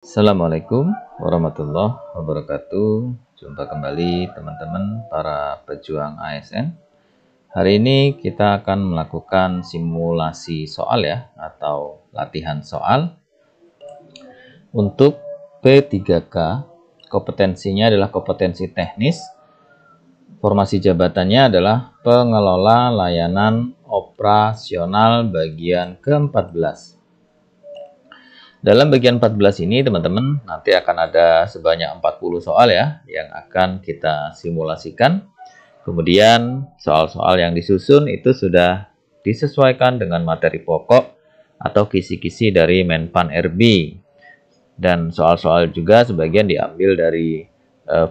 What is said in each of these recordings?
Assalamualaikum warahmatullahi wabarakatuh. Jumpa kembali teman-teman para pejuang ASN. Hari ini kita akan melakukan simulasi soal ya, atau latihan soal untuk P3K. Kompetensinya adalah kompetensi teknis. Formasi jabatannya adalah pengelola layanan operasional bagian ke-14. Dalam bagian 14 ini teman-teman nanti akan ada sebanyak 40 soal ya yang akan kita simulasikan. Kemudian soal-soal yang disusun itu sudah disesuaikan dengan materi pokok atau kisi-kisi dari Menpan RB. Dan soal-soal juga sebagian diambil dari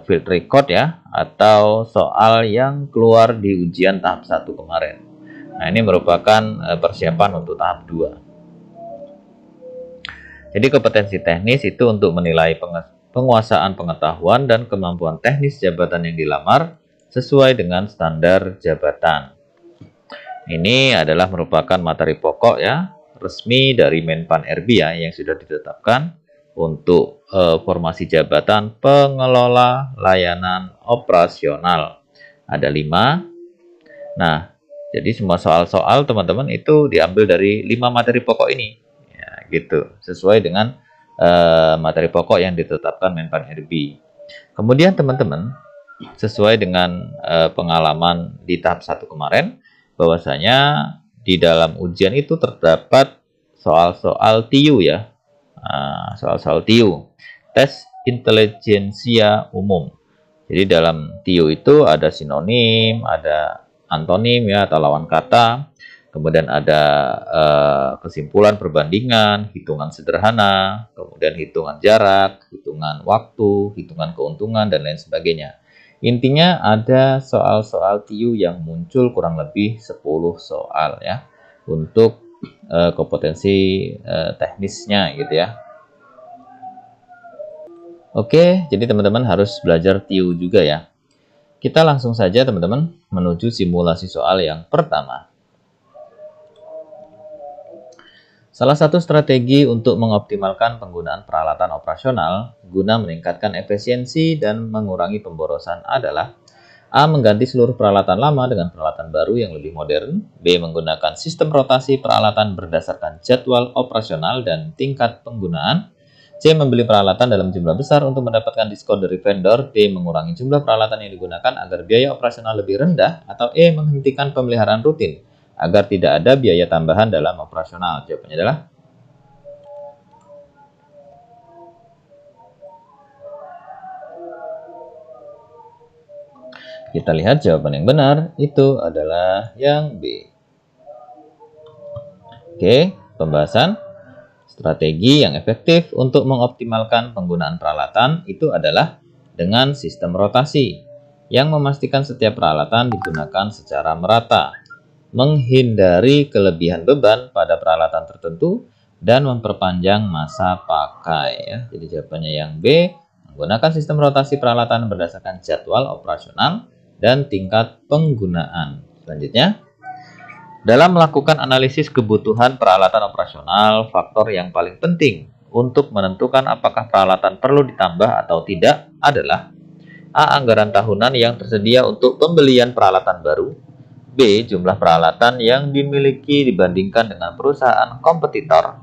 field record ya, atau soal yang keluar di ujian tahap 1 kemarin. Nah, ini merupakan persiapan untuk tahap 2. Jadi kompetensi teknis itu untuk menilai penguasaan pengetahuan dan kemampuan teknis jabatan yang dilamar sesuai dengan standar jabatan. Ini adalah merupakan materi pokok ya, resmi dari Menpan RB ya, yang sudah ditetapkan untuk formasi jabatan pengelola layanan operasional. Ada 5. Nah, jadi semua soal-soal teman-teman itu diambil dari 5 materi pokok ini. Gitu, sesuai dengan materi pokok yang ditetapkan Menpan RB. Kemudian teman-teman, sesuai dengan pengalaman di tahap 1 kemarin, bahwasanya di dalam ujian itu terdapat soal-soal TIU ya, soal-soal TIU, tes intelijensia umum. Jadi dalam TIU itu ada sinonim, ada antonim ya, atau lawan kata. Kemudian ada kesimpulan perbandingan, hitungan sederhana, kemudian hitungan jarak, hitungan waktu, hitungan keuntungan, dan lain sebagainya. Intinya ada soal-soal TIU yang muncul kurang lebih 10 soal ya, untuk kompetensi teknisnya gitu ya. Oke, jadi teman-teman harus belajar TIU juga ya. Kita langsung saja teman-teman menuju simulasi soal yang pertama. Salah satu strategi untuk mengoptimalkan penggunaan peralatan operasional guna meningkatkan efisiensi dan mengurangi pemborosan adalah A. Mengganti seluruh peralatan lama dengan peralatan baru yang lebih modern. B. Menggunakan sistem rotasi peralatan berdasarkan jadwal operasional dan tingkat penggunaan. C. Membeli peralatan dalam jumlah besar untuk mendapatkan diskon dari vendor. D. Mengurangi jumlah peralatan yang digunakan agar biaya operasional lebih rendah. Atau E. Menghentikan pemeliharaan rutin agar tidak ada biaya tambahan dalam operasional. Jawabannya adalah kita lihat jawaban yang benar itu adalah yang B. Oke, pembahasan strategi yang efektif untuk mengoptimalkan penggunaan peralatan itu adalah dengan sistem rotasi yang memastikan setiap peralatan digunakan secara merata, menghindari kelebihan beban pada peralatan tertentu, dan memperpanjang masa pakai ya. Jadi jawabannya yang B, menggunakan sistem rotasi peralatan berdasarkan jadwal operasional dan tingkat penggunaan. Selanjutnya, dalam melakukan analisis kebutuhan peralatan operasional, faktor yang paling penting untuk menentukan apakah peralatan perlu ditambah atau tidak adalah A. Anggaran tahunan yang tersedia untuk pembelian peralatan baru. B. Jumlah peralatan yang dimiliki dibandingkan dengan perusahaan kompetitor.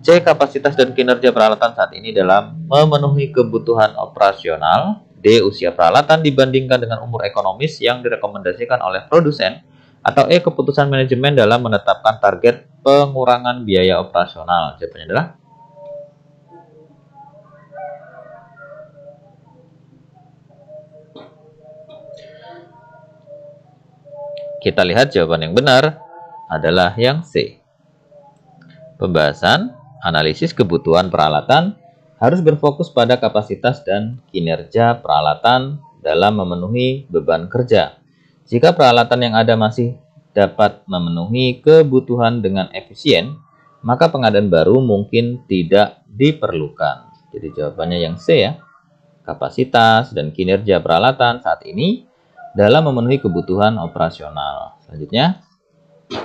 C. Kapasitas dan kinerja peralatan saat ini dalam memenuhi kebutuhan operasional. D. Usia peralatan dibandingkan dengan umur ekonomis yang direkomendasikan oleh produsen. Atau E. Keputusan manajemen dalam menetapkan target pengurangan biaya operasional. Jawabannya adalah kita lihat jawaban yang benar adalah yang C. Pembahasan analisis kebutuhan peralatan harus berfokus pada kapasitas dan kinerja peralatan dalam memenuhi beban kerja. Jika peralatan yang ada masih dapat memenuhi kebutuhan dengan efisien, maka pengadaan baru mungkin tidak diperlukan. Jadi jawabannya yang C ya. Kapasitas dan kinerja peralatan saat ini dalam memenuhi kebutuhan operasional. Selanjutnya,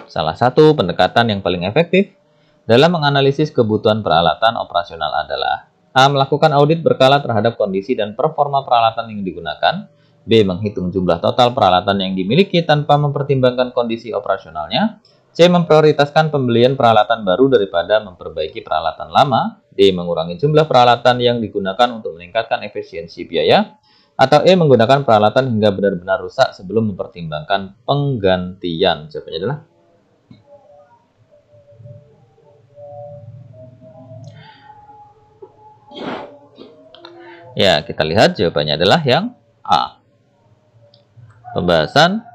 salah satu pendekatan yang paling efektif dalam menganalisis kebutuhan peralatan operasional adalah A. Melakukan audit berkala terhadap kondisi dan performa peralatan yang digunakan. B. Menghitung jumlah total peralatan yang dimiliki tanpa mempertimbangkan kondisi operasionalnya. C. Memprioritaskan pembelian peralatan baru daripada memperbaiki peralatan lama. D. Mengurangi jumlah peralatan yang digunakan untuk meningkatkan efisiensi biaya. Atau E. Menggunakan peralatan hingga benar-benar rusak sebelum mempertimbangkan penggantian. Jawabannya adalah ya, kita lihat jawabannya adalah yang A. Pembahasan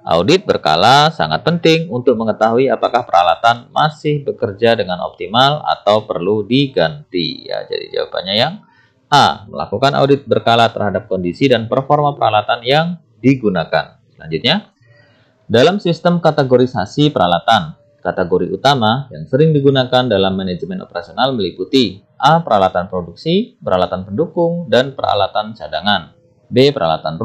audit berkala sangat penting untuk mengetahui apakah peralatan masih bekerja dengan optimal atau perlu diganti. Ya, jadi jawabannya yang A. Melakukan audit berkala terhadap kondisi dan performa peralatan yang digunakan. Selanjutnya, dalam sistem kategorisasi peralatan, kategori utama yang sering digunakan dalam manajemen operasional meliputi A. Peralatan produksi, peralatan pendukung, dan peralatan cadangan. B. Peralatan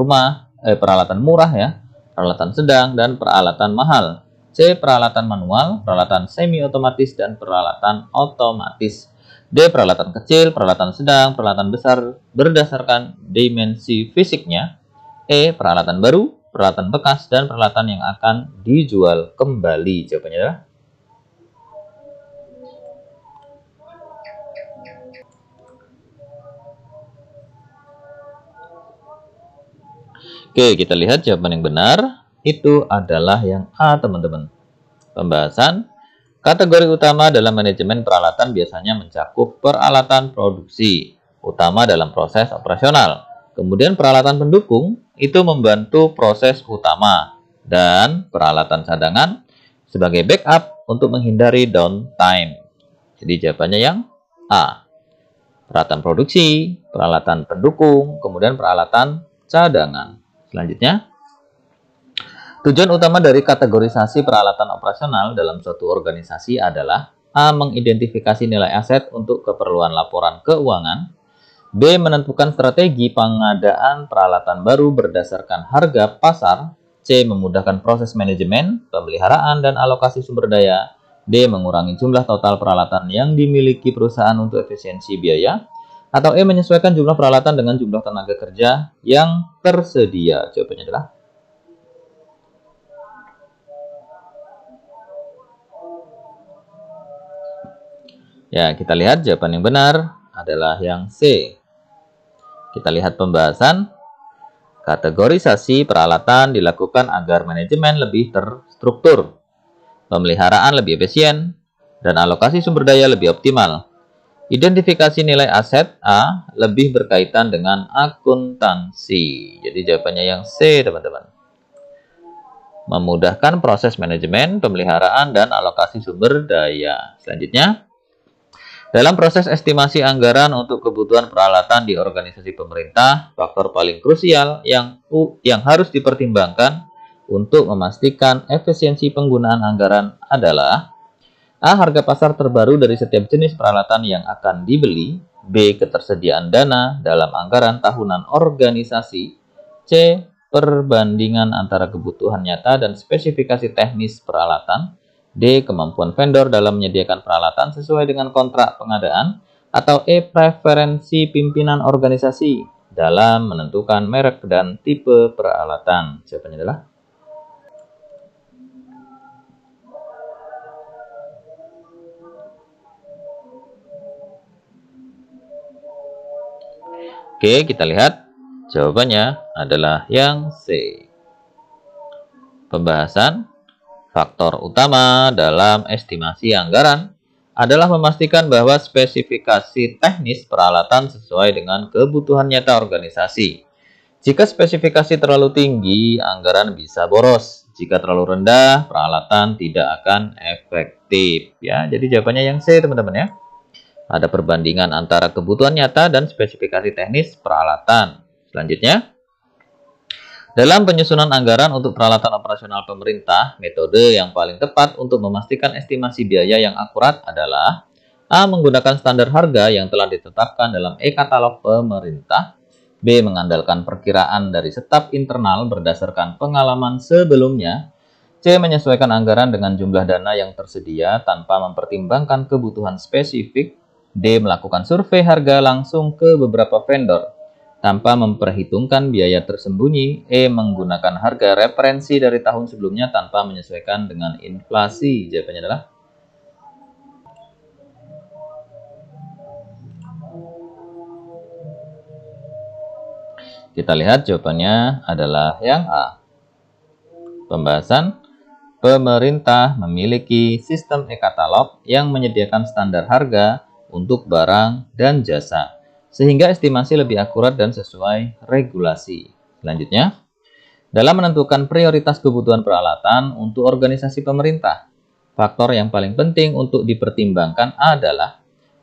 murah ya, peralatan sedang, dan peralatan mahal. C. Peralatan manual, peralatan semi-otomatis, dan peralatan otomatis. D. Peralatan kecil, peralatan sedang, peralatan besar berdasarkan dimensi fisiknya. E. Peralatan baru, peralatan bekas, dan peralatan yang akan dijual kembali. Jawabannya adalah Oke, kita lihat jawaban yang benar. Itu adalah yang A, teman-teman. Pembahasan kategori utama dalam manajemen peralatan biasanya mencakup peralatan produksi, utama dalam proses operasional. Kemudian peralatan pendukung itu membantu proses utama. Dan peralatan cadangan sebagai backup untuk menghindari downtime. Jadi jawabannya yang A. Peralatan produksi, peralatan pendukung, kemudian peralatan cadangan. Selanjutnya, tujuan utama dari kategorisasi peralatan operasional dalam suatu organisasi adalah A. Mengidentifikasi nilai aset untuk keperluan laporan keuangan. B. Menentukan strategi pengadaan peralatan baru berdasarkan harga pasar. C. Memudahkan proses manajemen, pemeliharaan, dan alokasi sumber daya. D. Mengurangi jumlah total peralatan yang dimiliki perusahaan untuk efisiensi biaya. Atau E. Menyesuaikan jumlah peralatan dengan jumlah tenaga kerja yang tersedia. Jawabannya adalah ya, kita lihat jawaban yang benar adalah yang C. Kita lihat pembahasan. Kategorisasi peralatan dilakukan agar manajemen lebih terstruktur, pemeliharaan lebih efisien, dan alokasi sumber daya lebih optimal. Identifikasi nilai aset A lebih berkaitan dengan akuntansi. Jadi jawabannya yang C, teman-teman. Memudahkan proses manajemen, pemeliharaan, dan alokasi sumber daya. Selanjutnya, dalam proses estimasi anggaran untuk kebutuhan peralatan di organisasi pemerintah, faktor paling krusial yang harus dipertimbangkan untuk memastikan efisiensi penggunaan anggaran adalah A. Harga pasar terbaru dari setiap jenis peralatan yang akan dibeli. B. Ketersediaan dana dalam anggaran tahunan organisasi. C. Perbandingan antara kebutuhan nyata dan spesifikasi teknis peralatan. D. Kemampuan vendor dalam menyediakan peralatan sesuai dengan kontrak pengadaan. Atau E. Preferensi pimpinan organisasi dalam menentukan merek dan tipe peralatan. Jawabannya adalah Oke, kita lihat jawabannya adalah yang C. Pembahasan faktor utama dalam estimasi anggaran adalah memastikan bahwa spesifikasi teknis peralatan sesuai dengan kebutuhan nyata organisasi. Jika spesifikasi terlalu tinggi, anggaran bisa boros. Jika terlalu rendah, peralatan tidak akan efektif. Ya, jadi jawabannya yang C, teman-teman ya. Ada perbandingan antara kebutuhan nyata dan spesifikasi teknis peralatan. Selanjutnya, dalam penyusunan anggaran untuk peralatan operasional pemerintah, metode yang paling tepat untuk memastikan estimasi biaya yang akurat adalah A. Menggunakan standar harga yang telah ditetapkan dalam e-katalog pemerintah. B. Mengandalkan perkiraan dari staf internal berdasarkan pengalaman sebelumnya. C. Menyesuaikan anggaran dengan jumlah dana yang tersedia tanpa mempertimbangkan kebutuhan spesifik. D. Melakukan survei harga langsung ke beberapa vendor tanpa memperhitungkan biaya tersembunyi. E. Menggunakan harga referensi dari tahun sebelumnya tanpa menyesuaikan dengan inflasi. Jawabannya adalah kita lihat jawabannya adalah yang A. Pembahasan pemerintah memiliki sistem e-katalog yang menyediakan standar harga untuk barang dan jasa, sehingga estimasi lebih akurat dan sesuai regulasi. Selanjutnya, dalam menentukan prioritas kebutuhan peralatan untuk organisasi pemerintah, faktor yang paling penting untuk dipertimbangkan adalah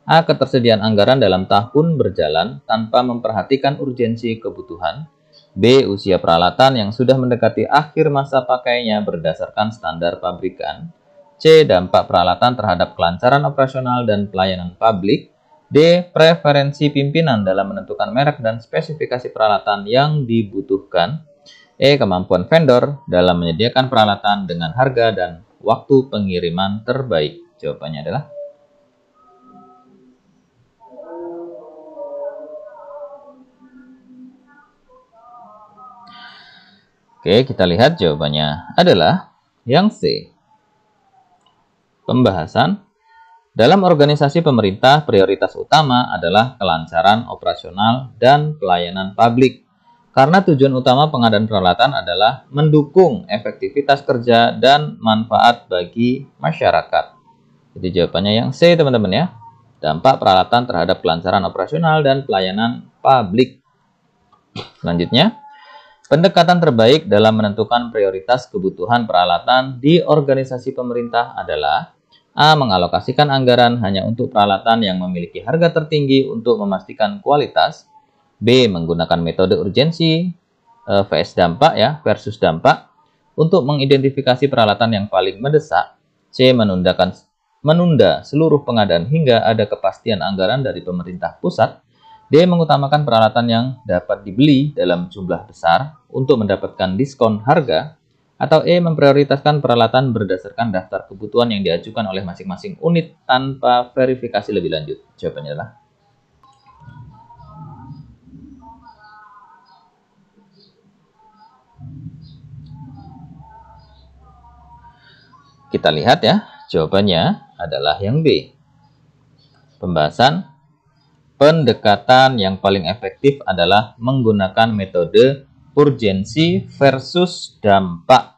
A. Ketersediaan anggaran dalam tahun berjalan tanpa memperhatikan urgensi kebutuhan. B. Usia peralatan yang sudah mendekati akhir masa pakainya berdasarkan standar pabrikan. C. Dampak peralatan terhadap kelancaran operasional dan pelayanan publik. D. Preferensi pimpinan dalam menentukan merek dan spesifikasi peralatan yang dibutuhkan. E. Kemampuan vendor dalam menyediakan peralatan dengan harga dan waktu pengiriman terbaik. Jawabannya adalah Oke, kita lihat jawabannya adalah yang C. Pembahasan. Dalam organisasi pemerintah, prioritas utama adalah kelancaran operasional dan pelayanan publik. Karena tujuan utama pengadaan peralatan adalah mendukung efektivitas kerja dan manfaat bagi masyarakat. Jadi jawabannya yang C, teman-teman ya. Dampak peralatan terhadap kelancaran operasional dan pelayanan publik. Selanjutnya, pendekatan terbaik dalam menentukan prioritas kebutuhan peralatan di organisasi pemerintah adalah A. Mengalokasikan anggaran hanya untuk peralatan yang memiliki harga tertinggi untuk memastikan kualitas. B. Menggunakan metode urgensi versus dampak untuk mengidentifikasi peralatan yang paling mendesak. C. Menunda seluruh pengadaan hingga ada kepastian anggaran dari pemerintah pusat. D. Mengutamakan peralatan yang dapat dibeli dalam jumlah besar untuk mendapatkan diskon harga. Atau E. Memprioritaskan peralatan berdasarkan daftar kebutuhan yang diajukan oleh masing-masing unit tanpa verifikasi lebih lanjut. Jawabannya adalah kita lihat ya, jawabannya adalah yang B. Pembahasan pendekatan yang paling efektif adalah menggunakan metode urgensi versus dampak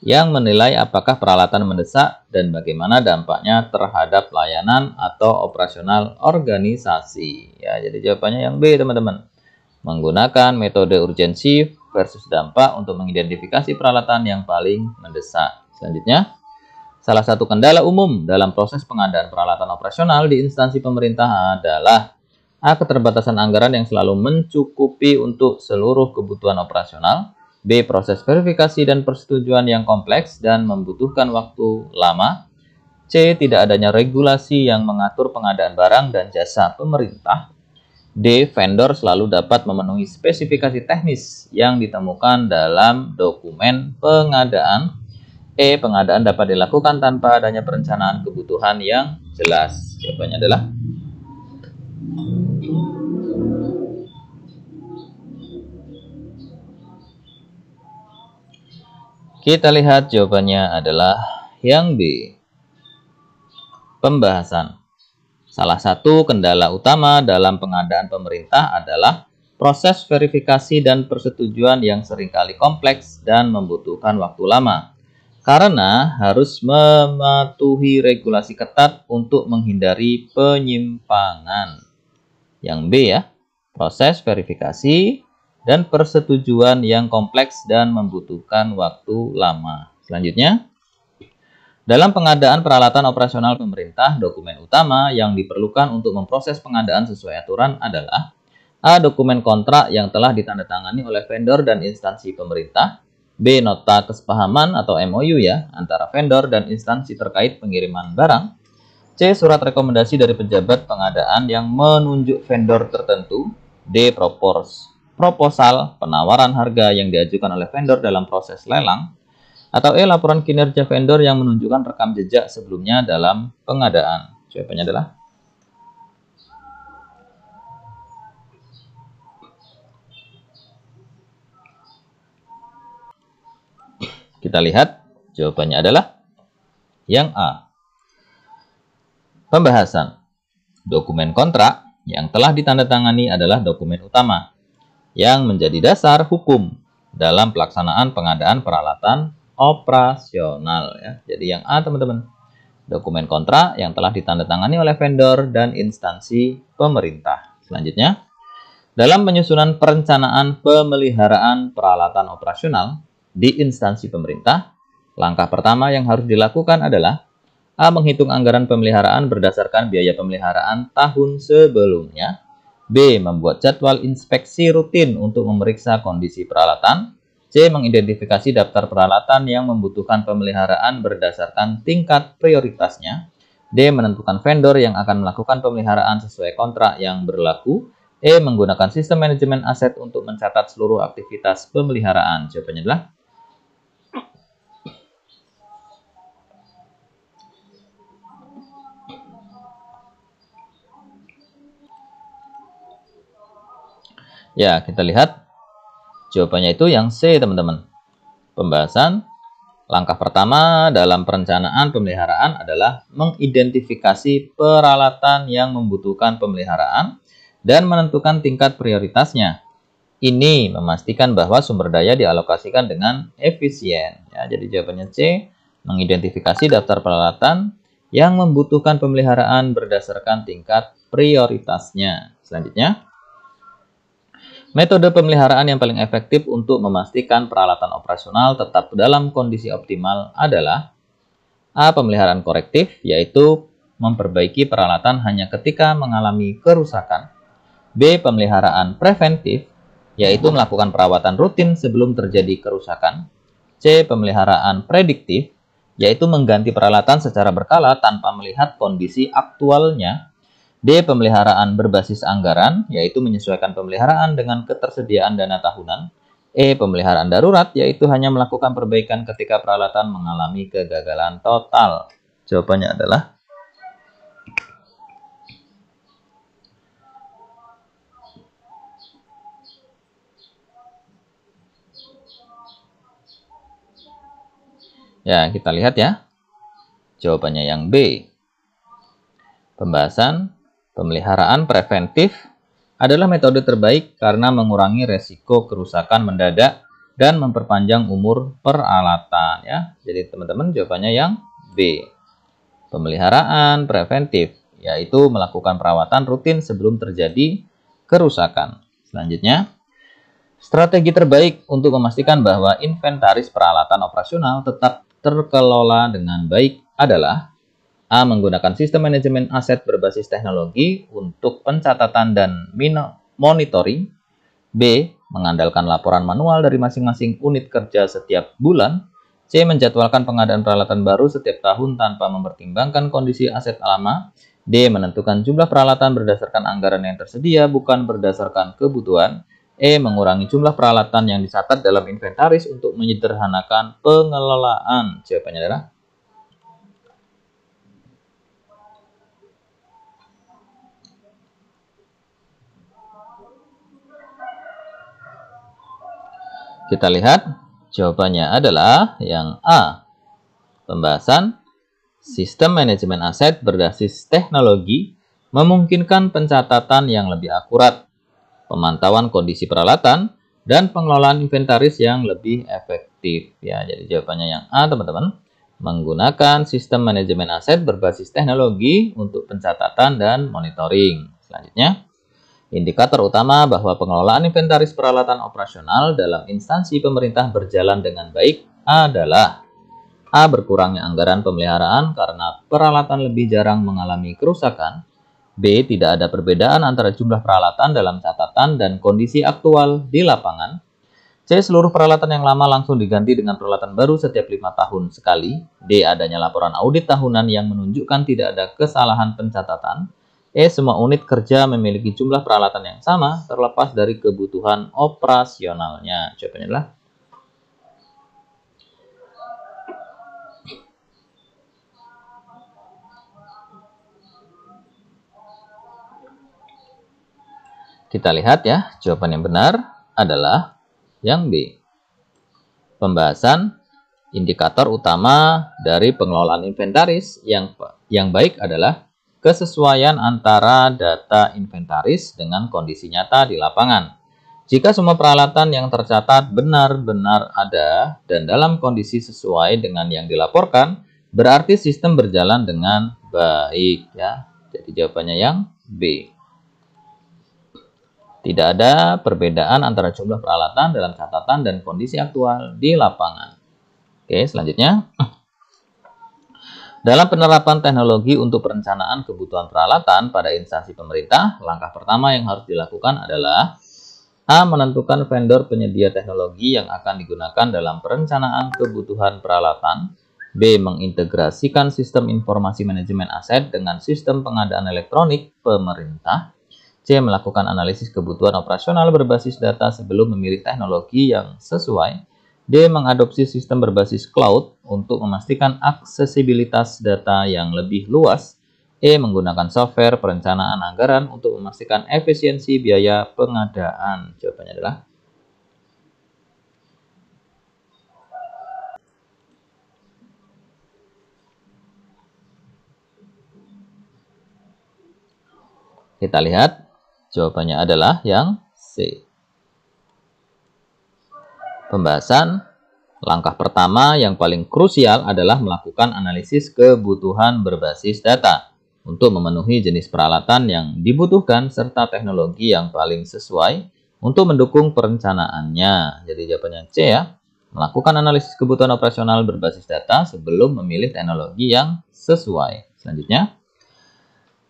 yang menilai apakah peralatan mendesak dan bagaimana dampaknya terhadap layanan atau operasional organisasi. Ya, jadi jawabannya yang B, teman-teman. Menggunakan metode urgensi versus dampak untuk mengidentifikasi peralatan yang paling mendesak. Selanjutnya, salah satu kendala umum dalam proses pengadaan peralatan operasional di instansi pemerintah adalah A. Keterbatasan anggaran yang selalu mencukupi untuk seluruh kebutuhan operasional. B. Proses verifikasi dan persetujuan yang kompleks dan membutuhkan waktu lama. C. Tidak adanya regulasi yang mengatur pengadaan barang dan jasa pemerintah. D. Vendor selalu dapat memenuhi spesifikasi teknis yang ditemukan dalam dokumen pengadaan. E. Pengadaan dapat dilakukan tanpa adanya perencanaan kebutuhan yang jelas. Jawabannya adalah kita lihat jawabannya adalah yang B. Pembahasan. Salah satu kendala utama dalam pengadaan pemerintah adalah proses verifikasi dan persetujuan yang seringkali kompleks dan membutuhkan waktu lama. Karena harus mematuhi regulasi ketat untuk menghindari penyimpangan. Yang B ya, proses verifikasi dan persetujuan yang kompleks dan membutuhkan waktu lama. Selanjutnya, dalam pengadaan peralatan operasional pemerintah, dokumen utama yang diperlukan untuk memproses pengadaan sesuai aturan adalah A. Dokumen kontrak yang telah ditandatangani oleh vendor dan instansi pemerintah. B. Nota kesepahaman atau MOU ya, antara vendor dan instansi terkait pengiriman barang. C. Surat rekomendasi dari pejabat pengadaan yang menunjuk vendor tertentu. D. Proposal penawaran harga yang diajukan oleh vendor dalam proses lelang. Atau E. Laporan kinerja vendor yang menunjukkan rekam jejak sebelumnya dalam pengadaan. Jawabannya adalah Kita lihat jawabannya adalah yang A. Pembahasan. Dokumen kontrak yang telah ditandatangani adalah dokumen utama yang menjadi dasar hukum dalam pelaksanaan pengadaan peralatan operasional ya. Jadi yang A teman-teman. Dokumen kontrak yang telah ditandatangani oleh vendor dan instansi pemerintah. Selanjutnya, dalam penyusunan perencanaan pemeliharaan peralatan operasional di instansi pemerintah, langkah pertama yang harus dilakukan adalah A. Menghitung anggaran pemeliharaan berdasarkan biaya pemeliharaan tahun sebelumnya. B. Membuat jadwal inspeksi rutin untuk memeriksa kondisi peralatan. C. Mengidentifikasi daftar peralatan yang membutuhkan pemeliharaan berdasarkan tingkat prioritasnya. D. Menentukan vendor yang akan melakukan pemeliharaan sesuai kontrak yang berlaku. E. Menggunakan sistem manajemen aset untuk mencatat seluruh aktivitas pemeliharaan. Jawabannya adalah ya, kita lihat jawabannya itu yang C, teman-teman. Pembahasan. Langkah pertama dalam perencanaan pemeliharaan adalah mengidentifikasi peralatan yang membutuhkan pemeliharaan dan menentukan tingkat prioritasnya. Ini memastikan bahwa sumber daya dialokasikan dengan efisien. Ya, jadi jawabannya C, mengidentifikasi daftar peralatan yang membutuhkan pemeliharaan berdasarkan tingkat prioritasnya. Selanjutnya, metode pemeliharaan yang paling efektif untuk memastikan peralatan operasional tetap dalam kondisi optimal adalah A. Pemeliharaan korektif, yaitu memperbaiki peralatan hanya ketika mengalami kerusakan. B. Pemeliharaan preventif, yaitu melakukan perawatan rutin sebelum terjadi kerusakan. C. Pemeliharaan prediktif, yaitu mengganti peralatan secara berkala tanpa melihat kondisi aktualnya. D. Pemeliharaan berbasis anggaran, yaitu menyesuaikan pemeliharaan dengan ketersediaan dana tahunan. E. Pemeliharaan darurat, yaitu hanya melakukan perbaikan ketika peralatan mengalami kegagalan total. Jawabannya adalah ya, kita lihat ya. Jawabannya yang B. Pembahasan. Pemeliharaan preventif adalah metode terbaik karena mengurangi resiko kerusakan mendadak dan memperpanjang umur peralatan ya. Jadi teman-teman jawabannya yang B. Pemeliharaan preventif yaitu melakukan perawatan rutin sebelum terjadi kerusakan. Selanjutnya, strategi terbaik untuk memastikan bahwa inventaris peralatan operasional tetap terkelola dengan baik adalah A. Menggunakan sistem manajemen aset berbasis teknologi untuk pencatatan dan monitoring. B. Mengandalkan laporan manual dari masing-masing unit kerja setiap bulan. C. Menjadwalkan pengadaan peralatan baru setiap tahun tanpa mempertimbangkan kondisi aset lama. D. Menentukan jumlah peralatan berdasarkan anggaran yang tersedia, bukan berdasarkan kebutuhan. E. Mengurangi jumlah peralatan yang dicatat dalam inventaris untuk menyederhanakan pengelolaan. Jawabannya adalah kita lihat jawabannya adalah yang A. Pembahasan. Sistem manajemen aset berbasis teknologi memungkinkan pencatatan yang lebih akurat, pemantauan kondisi peralatan, dan pengelolaan inventaris yang lebih efektif. Ya, jadi jawabannya yang A, teman-teman. Menggunakan sistem manajemen aset berbasis teknologi untuk pencatatan dan monitoring. Selanjutnya, indikator utama bahwa pengelolaan inventaris peralatan operasional dalam instansi pemerintah berjalan dengan baik adalah A. Berkurangnya anggaran pemeliharaan karena peralatan lebih jarang mengalami kerusakan. B. Tidak ada perbedaan antara jumlah peralatan dalam catatan dan kondisi aktual di lapangan. C. Seluruh peralatan yang lama langsung diganti dengan peralatan baru setiap 5 tahun sekali. D. Adanya laporan audit tahunan yang menunjukkan tidak ada kesalahan pencatatan. E. Semua unit kerja memiliki jumlah peralatan yang sama terlepas dari kebutuhan operasionalnya. Jawabannya adalah kita lihat ya, jawaban yang benar adalah yang B. Pembahasan. Indikator utama dari pengelolaan inventaris yang baik adalah kesesuaian antara data inventaris dengan kondisi nyata di lapangan. Jika semua peralatan yang tercatat benar-benar ada dan dalam kondisi sesuai dengan yang dilaporkan, berarti sistem berjalan dengan baik ya. Jadi jawabannya yang B. Tidak ada perbedaan antara jumlah peralatan dalam catatan dan kondisi aktual di lapangan. Oke, selanjutnya. Dalam penerapan teknologi untuk perencanaan kebutuhan peralatan pada instansi pemerintah, langkah pertama yang harus dilakukan adalah A. Menentukan vendor penyedia teknologi yang akan digunakan dalam perencanaan kebutuhan peralatan. B. Mengintegrasikan sistem informasi manajemen aset dengan sistem pengadaan elektronik pemerintah. C. Melakukan analisis kebutuhan operasional berbasis data sebelum memilih teknologi yang sesuai. D. Mengadopsi sistem berbasis cloud untuk memastikan aksesibilitas data yang lebih luas. E. Menggunakan software perencanaan anggaran untuk memastikan efisiensi biaya pengadaan. Jawabannya adalah kita lihat jawabannya adalah yang C. Pembahasan langkah pertama yang paling krusial adalah melakukan analisis kebutuhan berbasis data untuk memenuhi jenis peralatan yang dibutuhkan serta teknologi yang paling sesuai untuk mendukung perencanaannya. Jadi jawabannya C ya. Melakukan analisis kebutuhan operasional berbasis data sebelum memilih teknologi yang sesuai. Selanjutnya,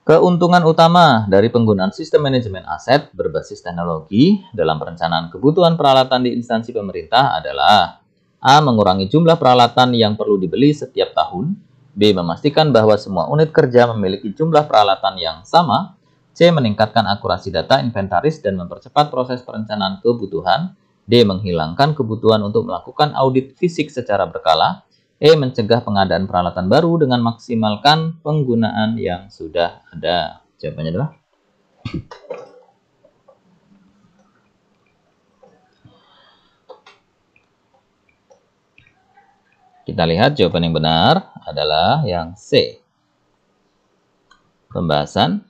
keuntungan utama dari penggunaan sistem manajemen aset berbasis teknologi dalam perencanaan kebutuhan peralatan di instansi pemerintah adalah A. Mengurangi jumlah peralatan yang perlu dibeli setiap tahun. B. Memastikan bahwa semua unit kerja memiliki jumlah peralatan yang sama. C. Meningkatkan akurasi data inventaris dan mempercepat proses perencanaan kebutuhan. D. Menghilangkan kebutuhan untuk melakukan audit fisik secara berkala. E. Mencegah pengadaan peralatan baru dengan maksimalkan penggunaan yang sudah ada. Jawabannya adalah kita lihat jawaban yang benar adalah yang C. Pembahasan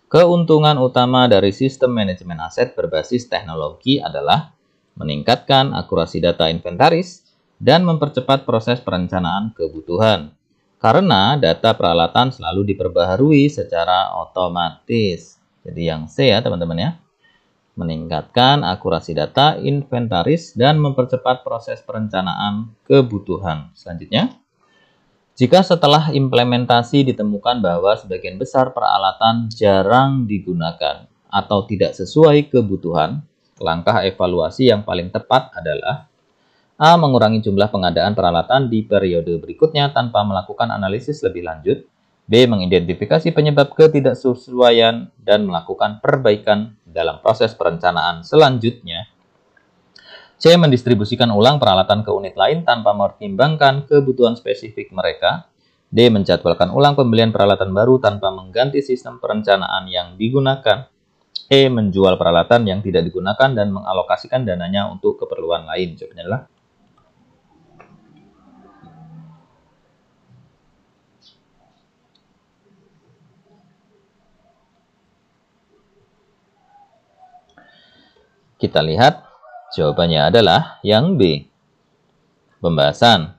keuntungan utama dari sistem manajemen aset berbasis teknologi adalah meningkatkan akurasi data inventaris dan mempercepat proses perencanaan kebutuhan. Karena data peralatan selalu diperbaharui secara otomatis. Jadi yang C ya teman-teman ya. Meningkatkan akurasi data, inventaris, dan mempercepat proses perencanaan kebutuhan. Selanjutnya, jika setelah implementasi ditemukan bahwa sebagian besar peralatan jarang digunakan atau tidak sesuai kebutuhan, langkah evaluasi yang paling tepat adalah A. Mengurangi jumlah pengadaan peralatan di periode berikutnya tanpa melakukan analisis lebih lanjut. B. Mengidentifikasi penyebab ketidaksesuaian dan melakukan perbaikan dalam proses perencanaan selanjutnya. C. Mendistribusikan ulang peralatan ke unit lain tanpa mempertimbangkan kebutuhan spesifik mereka. D. Menjadwalkan ulang pembelian peralatan baru tanpa mengganti sistem perencanaan yang digunakan. E. Menjual peralatan yang tidak digunakan dan mengalokasikan dananya untuk keperluan lain. Jawabannya adalah kita lihat jawabannya adalah yang B. Pembahasan.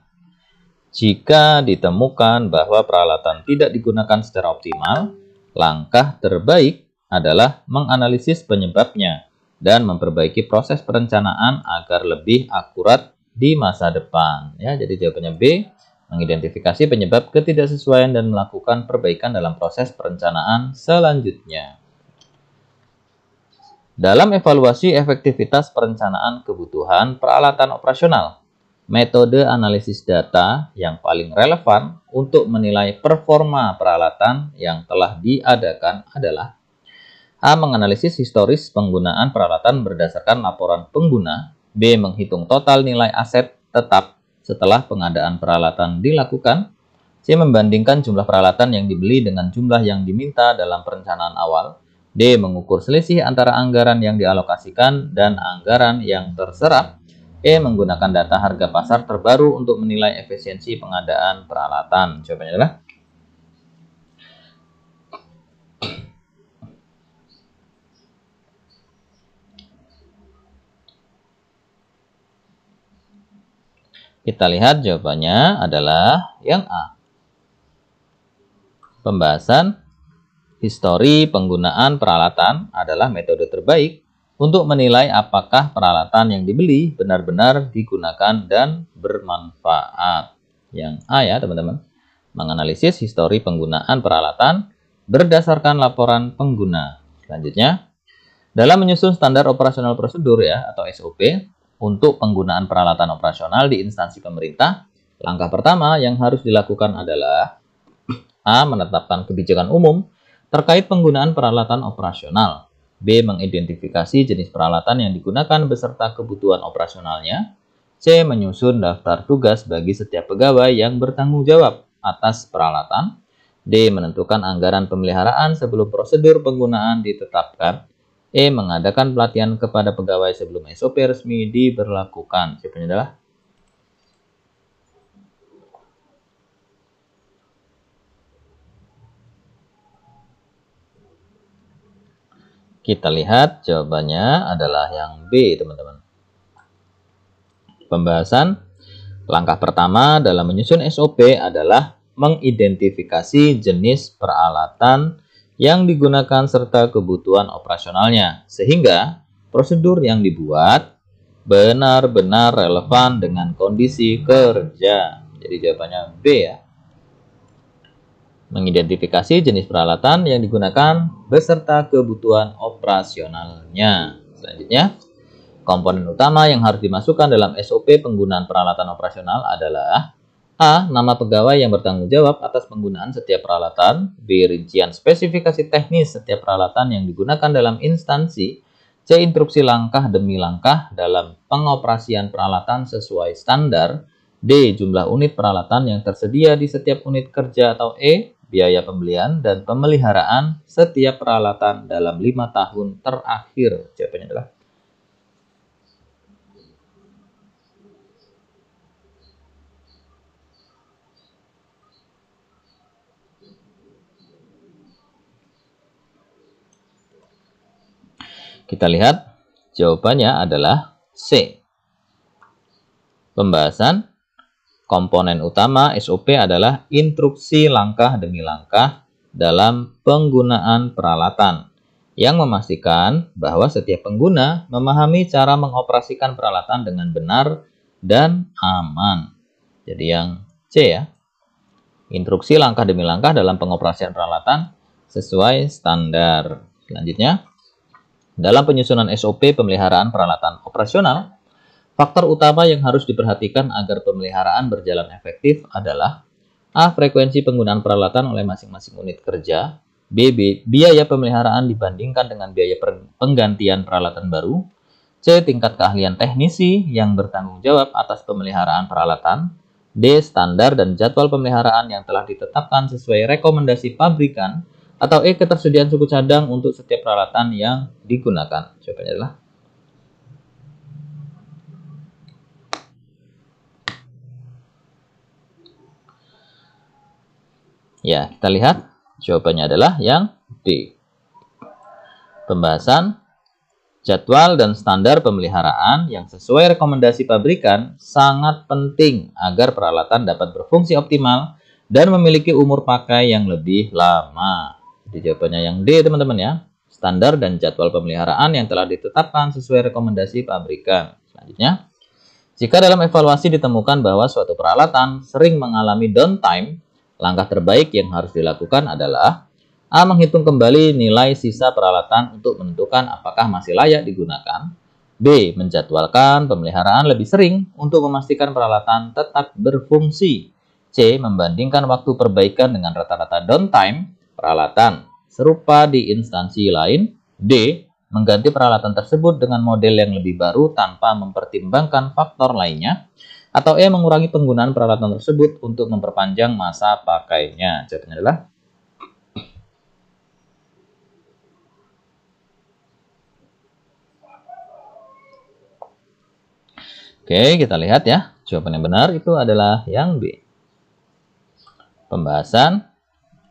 Jika ditemukan bahwa peralatan tidak digunakan secara optimal, langkah terbaik adalah menganalisis penyebabnya dan memperbaiki proses perencanaan agar lebih akurat di masa depan. Ya, jadi jawabannya B. Mengidentifikasi penyebab ketidaksesuaian dan melakukan perbaikan dalam proses perencanaan selanjutnya. Dalam evaluasi efektivitas perencanaan kebutuhan peralatan operasional, metode analisis data yang paling relevan untuk menilai performa peralatan yang telah diadakan adalah A. Menganalisis historis penggunaan peralatan berdasarkan laporan pengguna. B. Menghitung total nilai aset tetap setelah pengadaan peralatan dilakukan. C. Membandingkan jumlah peralatan yang dibeli dengan jumlah yang diminta dalam perencanaan awal. D. Mengukur selisih antara anggaran yang dialokasikan dan anggaran yang terserap. E. Menggunakan data harga pasar terbaru untuk menilai efisiensi pengadaan peralatan. Jawabannya adalah kita lihat jawabannya adalah yang A. Pembahasan histori penggunaan peralatan adalah metode terbaik untuk menilai apakah peralatan yang dibeli benar-benar digunakan dan bermanfaat. Yang A ya teman-teman. Menganalisis histori penggunaan peralatan berdasarkan laporan pengguna. Selanjutnya, dalam menyusun standar operasional prosedur ya atau SOP untuk penggunaan peralatan operasional di instansi pemerintah, langkah pertama yang harus dilakukan adalah A. Menetapkan kebijakan umum terkait penggunaan peralatan operasional. B. Mengidentifikasi jenis peralatan yang digunakan beserta kebutuhan operasionalnya. C. Menyusun daftar tugas bagi setiap pegawai yang bertanggung jawab atas peralatan. D. Menentukan anggaran pemeliharaan sebelum prosedur penggunaan ditetapkan. E. Mengadakan pelatihan kepada pegawai sebelum SOP resmi diberlakukan. Jawabannya adalah kita lihat jawabannya adalah yang B, teman-teman. Pembahasan langkah pertama dalam menyusun SOP adalah mengidentifikasi jenis peralatan yang digunakan serta kebutuhan operasionalnya, sehingga prosedur yang dibuat benar-benar relevan dengan kondisi kerja. Jadi jawabannya B ya. Mengidentifikasi jenis peralatan yang digunakan beserta kebutuhan operasionalnya. Selanjutnya, komponen utama yang harus dimasukkan dalam SOP penggunaan peralatan operasional adalah A. Nama pegawai yang bertanggung jawab atas penggunaan setiap peralatan. B. Rincian spesifikasi teknis setiap peralatan yang digunakan dalam instansi. C. Instruksi langkah demi langkah dalam pengoperasian peralatan sesuai standar. D. Jumlah unit peralatan yang tersedia di setiap unit kerja atau E. Biaya pembelian dan pemeliharaan setiap peralatan dalam 5 tahun terakhir. Jawabannya adalah kita lihat jawabannya adalah C. Pembahasan komponen utama SOP adalah instruksi langkah demi langkah dalam penggunaan peralatan yang memastikan bahwa setiap pengguna memahami cara mengoperasikan peralatan dengan benar dan aman. Jadi yang C ya. Instruksi langkah demi langkah dalam pengoperasian peralatan sesuai standar. Selanjutnya, dalam penyusunan SOP pemeliharaan peralatan operasional, faktor utama yang harus diperhatikan agar pemeliharaan berjalan efektif adalah A. Frekuensi penggunaan peralatan oleh masing-masing unit kerja. B. Biaya pemeliharaan dibandingkan dengan biaya penggantian peralatan baru. C. Tingkat keahlian teknisi yang bertanggung jawab atas pemeliharaan peralatan. D. Standar dan jadwal pemeliharaan yang telah ditetapkan sesuai rekomendasi pabrikan. Atau E. Ketersediaan suku cadang untuk setiap peralatan yang digunakan. Jawabannya adalah ya, kita lihat jawabannya adalah yang D. Pembahasan jadwal dan standar pemeliharaan yang sesuai rekomendasi pabrikan sangat penting agar peralatan dapat berfungsi optimal dan memiliki umur pakai yang lebih lama. Jadi jawabannya yang D, teman-teman ya. Standar dan jadwal pemeliharaan yang telah ditetapkan sesuai rekomendasi pabrikan. Selanjutnya, jika dalam evaluasi ditemukan bahwa suatu peralatan sering mengalami downtime, langkah terbaik yang harus dilakukan adalah A. Menghitung kembali nilai sisa peralatan untuk menentukan apakah masih layak digunakan. B. Menjadwalkan pemeliharaan lebih sering untuk memastikan peralatan tetap berfungsi. C. Membandingkan waktu perbaikan dengan rata-rata downtime peralatan serupa di instansi lain. D. Mengganti peralatan tersebut dengan model yang lebih baru tanpa mempertimbangkan faktor lainnya. Atau E. Mengurangi penggunaan peralatan tersebut untuk memperpanjang masa pakainya. Jawabannya adalah Oke, kita lihat ya. Jawaban yang benar itu adalah yang B. Pembahasan,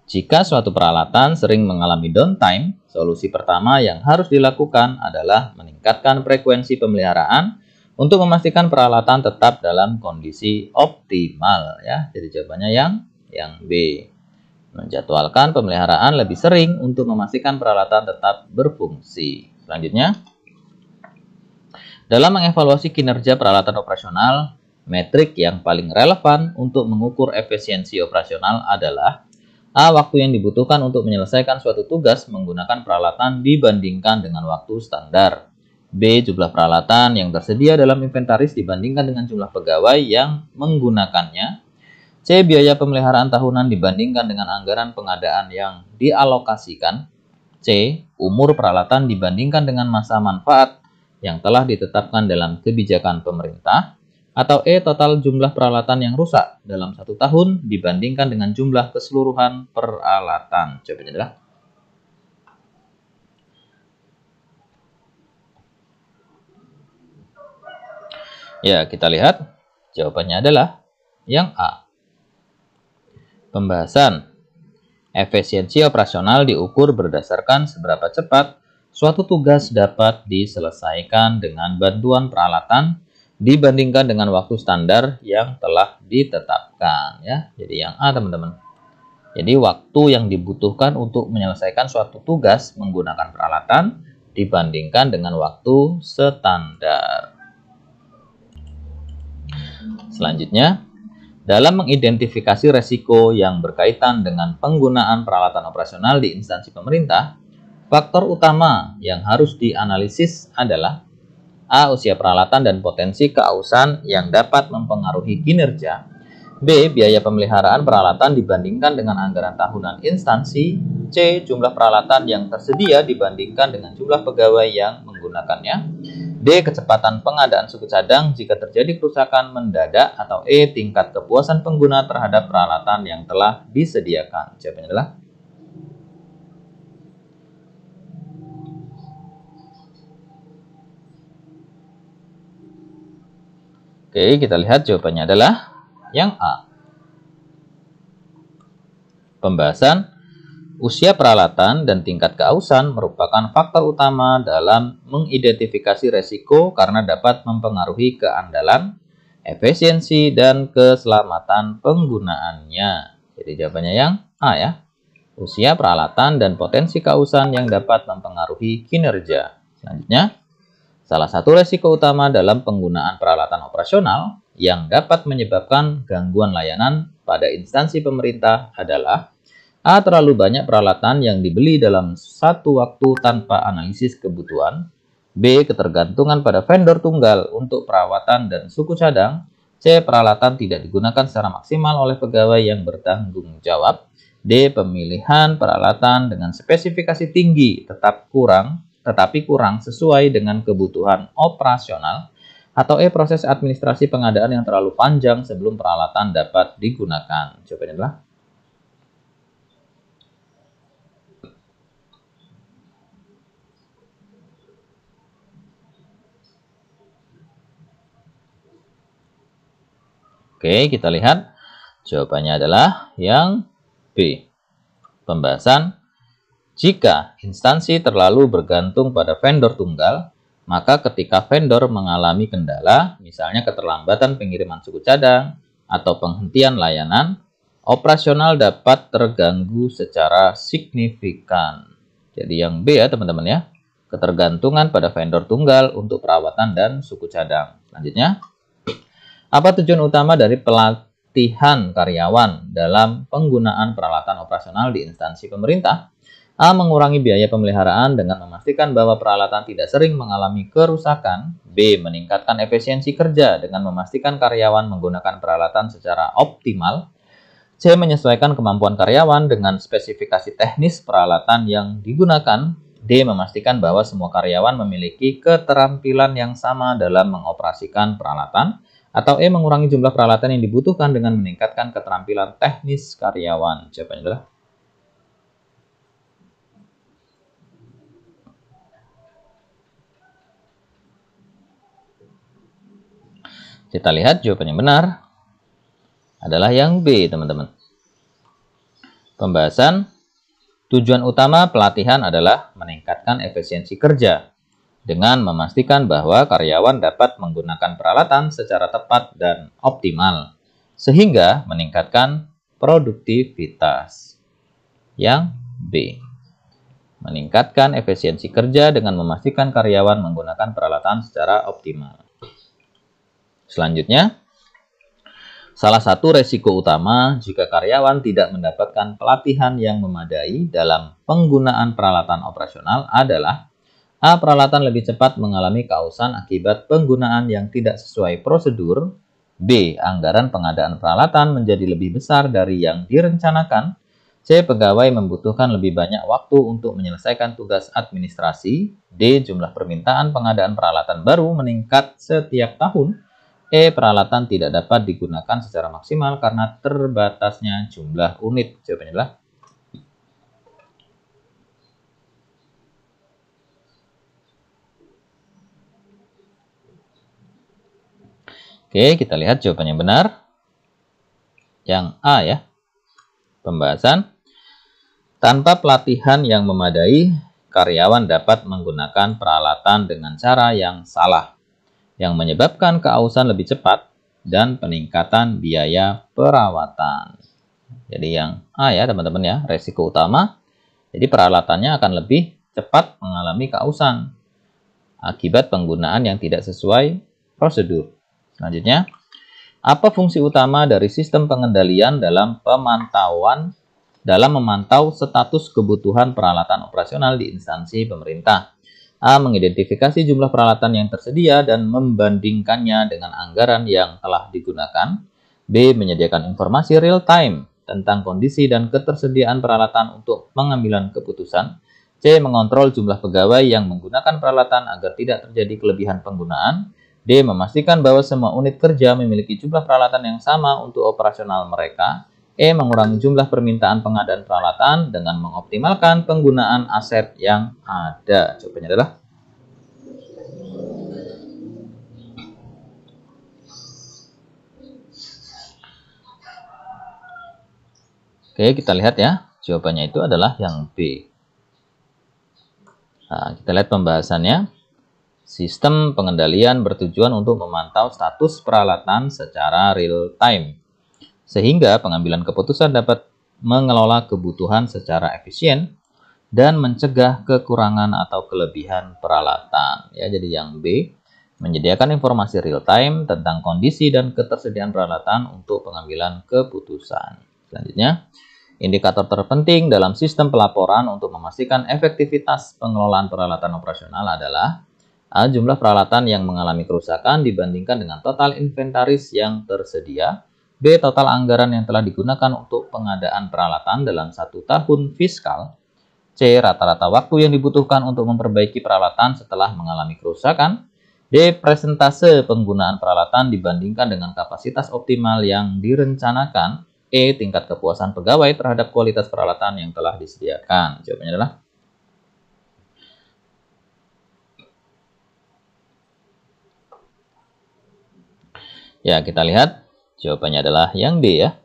jika suatu peralatan sering mengalami downtime, solusi pertama yang harus dilakukan adalah meningkatkan frekuensi pemeliharaan untuk memastikan peralatan tetap dalam kondisi optimal ya. Jadi jawabannya yang B. Menjadwalkan pemeliharaan lebih sering untuk memastikan peralatan tetap berfungsi. Selanjutnya, dalam mengevaluasi kinerja peralatan operasional, metrik yang paling relevan untuk mengukur efisiensi operasional adalah A. Waktu yang dibutuhkan untuk menyelesaikan suatu tugas menggunakan peralatan dibandingkan dengan waktu standar. B. Jumlah peralatan yang tersedia dalam inventaris dibandingkan dengan jumlah pegawai yang menggunakannya. C. Biaya pemeliharaan tahunan dibandingkan dengan anggaran pengadaan yang dialokasikan. C. Umur peralatan dibandingkan dengan masa manfaat yang telah ditetapkan dalam kebijakan pemerintah. Atau E. Total jumlah peralatan yang rusak dalam 1 tahun dibandingkan dengan jumlah keseluruhan peralatan. Jawabannya adalah ya, kita lihat jawabannya adalah yang A. Pembahasan, efisiensi operasional diukur berdasarkan seberapa cepat suatu tugas dapat diselesaikan dengan bantuan peralatan dibandingkan dengan waktu standar yang telah ditetapkan ya. Jadi yang A, teman-teman. Jadi waktu yang dibutuhkan untuk menyelesaikan suatu tugas menggunakan peralatan dibandingkan dengan waktu standar. Selanjutnya, dalam mengidentifikasi resiko yang berkaitan dengan penggunaan peralatan operasional di instansi pemerintah, faktor utama yang harus dianalisis adalah A. Usia peralatan dan potensi keausan yang dapat mempengaruhi kinerja. B. Biaya pemeliharaan peralatan dibandingkan dengan anggaran tahunan instansi. C. Jumlah peralatan yang tersedia dibandingkan dengan jumlah pegawai yang menggunakannya. D. Kecepatan pengadaan suku cadang jika terjadi kerusakan mendadak. Atau E. Tingkat kepuasan pengguna terhadap peralatan yang telah disediakan. Jawabannya adalah Oke, kita lihat jawabannya adalah yang A. Pembahasan, usia peralatan dan tingkat keausan merupakan faktor utama dalam mengidentifikasi resiko karena dapat mempengaruhi keandalan, efisiensi, dan keselamatan penggunaannya. Jadi jawabannya yang A ya. Usia peralatan dan potensi keausan yang dapat mempengaruhi kinerja. Selanjutnya, salah satu resiko utama dalam penggunaan peralatan operasional yang dapat menyebabkan gangguan layanan pada instansi pemerintah adalah A. Terlalu banyak peralatan yang dibeli dalam satu waktu tanpa analisis kebutuhan. B. Ketergantungan pada vendor tunggal untuk perawatan dan suku cadang. C. Peralatan tidak digunakan secara maksimal oleh pegawai yang bertanggung jawab. D. Pemilihan peralatan dengan spesifikasi tinggi tetapi kurang sesuai dengan kebutuhan operasional. Atau E. Proses administrasi pengadaan yang terlalu panjang sebelum peralatan dapat digunakan. Jawabannya adalah Oke, kita lihat jawabannya adalah yang B. Pembahasan, jika instansi terlalu bergantung pada vendor tunggal, maka ketika vendor mengalami kendala, misalnya keterlambatan pengiriman suku cadang atau penghentian layanan, operasional dapat terganggu secara signifikan. Jadi yang B ya teman-teman ya, ketergantungan pada vendor tunggal untuk perawatan dan suku cadang. Selanjutnya, apa tujuan utama dari pelatihan karyawan dalam penggunaan peralatan operasional di instansi pemerintah? A. Mengurangi biaya pemeliharaan dengan memastikan bahwa peralatan tidak sering mengalami kerusakan. B. Meningkatkan efisiensi kerja dengan memastikan karyawan menggunakan peralatan secara optimal. C. Menyesuaikan kemampuan karyawan dengan spesifikasi teknis peralatan yang digunakan. D. Memastikan bahwa semua karyawan memiliki keterampilan yang sama dalam mengoperasikan peralatan. Atau E. Mengurangi jumlah peralatan yang dibutuhkan dengan meningkatkan keterampilan teknis karyawan. Jawabannya adalah Kita lihat jawaban yang benar adalah yang B, teman-teman. Pembahasan tujuan utama pelatihan adalah meningkatkan efisiensi kerja dengan memastikan bahwa karyawan dapat menggunakan peralatan secara tepat dan optimal, sehingga meningkatkan produktivitas. Yang B. Meningkatkan efisiensi kerja dengan memastikan karyawan menggunakan peralatan secara optimal. Selanjutnya, salah satu resiko utama jika karyawan tidak mendapatkan pelatihan yang memadai dalam penggunaan peralatan operasional adalah A. Peralatan lebih cepat mengalami keausan akibat penggunaan yang tidak sesuai prosedur. B. Anggaran pengadaan peralatan menjadi lebih besar dari yang direncanakan. C. Pegawai membutuhkan lebih banyak waktu untuk menyelesaikan tugas administrasi. D. Jumlah permintaan pengadaan peralatan baru meningkat setiap tahun. E. Peralatan tidak dapat digunakan secara maksimal karena terbatasnya jumlah unit. Jawabannya adalah Oke, kita lihat jawaban yang benar. Yang A ya. Pembahasan. Tanpa pelatihan yang memadai, karyawan dapat menggunakan peralatan dengan cara yang salah, yang menyebabkan keausan lebih cepat dan peningkatan biaya perawatan. Jadi yang A ya teman-teman ya, resiko utama. Jadi peralatannya akan lebih cepat mengalami keausan akibat penggunaan yang tidak sesuai prosedur. Selanjutnya, apa fungsi utama dari sistem pengendalian dalam memantau status kebutuhan peralatan operasional di instansi pemerintah? A. Mengidentifikasi jumlah peralatan yang tersedia dan membandingkannya dengan anggaran yang telah digunakan. B. Menyediakan informasi real time tentang kondisi dan ketersediaan peralatan untuk pengambilan keputusan. C. Mengontrol jumlah pegawai yang menggunakan peralatan agar tidak terjadi kelebihan penggunaan. D. Memastikan bahwa semua unit kerja memiliki jumlah peralatan yang sama untuk operasional mereka. E. Mengurangi jumlah permintaan pengadaan peralatan dengan mengoptimalkan penggunaan aset yang ada. Jawabannya adalah Oke, kita lihat ya. Jawabannya itu adalah yang B. Nah, kita lihat pembahasannya. Sistem pengendalian bertujuan untuk memantau status peralatan secara real time, sehingga pengambilan keputusan dapat mengelola kebutuhan secara efisien dan mencegah kekurangan atau kelebihan peralatan. Ya, jadi yang B, menyediakan informasi real time tentang kondisi dan ketersediaan peralatan untuk pengambilan keputusan. Selanjutnya, indikator terpenting dalam sistem pelaporan untuk memastikan efektivitas pengelolaan peralatan operasional adalah A. Jumlah peralatan yang mengalami kerusakan dibandingkan dengan total inventaris yang tersedia. B. Total anggaran yang telah digunakan untuk pengadaan peralatan dalam 1 tahun fiskal. C. Rata-rata waktu yang dibutuhkan untuk memperbaiki peralatan setelah mengalami kerusakan. D. Persentase penggunaan peralatan dibandingkan dengan kapasitas optimal yang direncanakan. E. Tingkat kepuasan pegawai terhadap kualitas peralatan yang telah disediakan. Jawabannya adalah Ya, kita lihat jawabannya adalah yang D ya.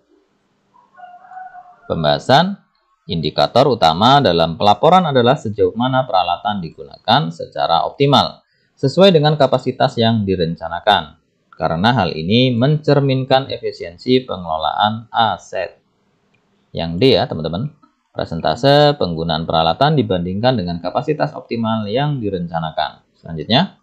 Pembahasan indikator utama dalam pelaporan adalah sejauh mana peralatan digunakan secara optimal, sesuai dengan kapasitas yang direncanakan. Karena hal ini mencerminkan efisiensi pengelolaan aset. Yang D ya teman-teman. Persentase penggunaan peralatan dibandingkan dengan kapasitas optimal yang direncanakan. Selanjutnya,